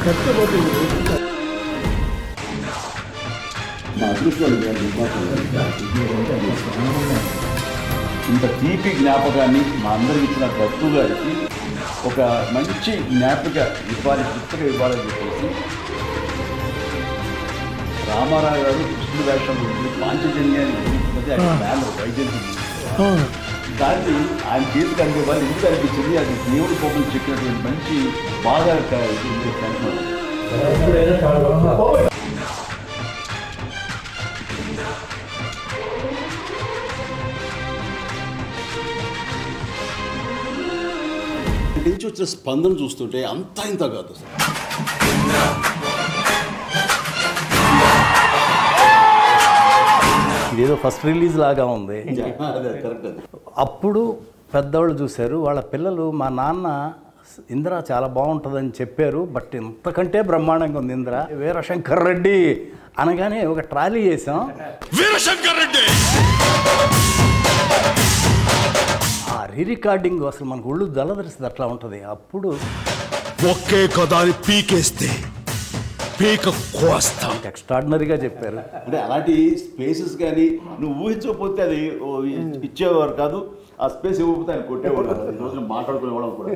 కష్టపడుతుంది. మా అదృష్టాలు ఇంత తీపి జ్ఞాపకాన్ని మా అందరికి ఇచ్చిన దత్తు గారికి ఒక మంచి జ్ఞాపక ఇవ్వాలి, పుస్తక ఇవ్వాలని చెప్పేసి రామారావు గారు కృష్ణుడి వేషంలో పాంచజన్యాన్ని వైద్యం దాన్ని ఆయన చేతికి అందేవాళ్ళు ఎందుకు అనిపించింది, అది దేవుడి కోపం చెప్పినటువంటి మంచి బాగా నుంచి వచ్చిన స్పందన చూస్తుంటే అంతా ఇంత కాదు సార్. ఇదేదో ఫస్ట్ రిలీజ్ లాగా ఉంది. కరెక్ట్. అప్పుడు పెద్దవాళ్ళు చూశారు, వాళ్ళ పిల్లలు మా నాన్న ఇందిర చాలా బాగుంటుందని చెప్పారు, బట్ ఇంతకంటే బ్రహ్మాండంగా ఉంది ఇందిర. వీరశంకర్ రెడ్డి అనగానే ఒక ట్రాలీ చేసాం. వీరశంకర్ రెడ్డి ఆ రికార్డింగ్ అసలు మనకు ఒళ్ళు దళదరిస్తుంది, అట్లా ఉంటుంది. అప్పుడు ఒకే కదాని పీకేస్తే పీక కోస్తాం. ఎక్స్ట్రాడినరీగా చెప్పారు. అంటే అలాంటి స్పేసెస్ కానీ నువ్వు ఊహించకపోతే అది ఇచ్చేవారు కాదు, ఆ స్పేస్ ఇవ్వకపోతే ఆయన కొట్టేవాడు. ఈ రోజున మాట్లాడుకునేవాళ్ళం కూడా.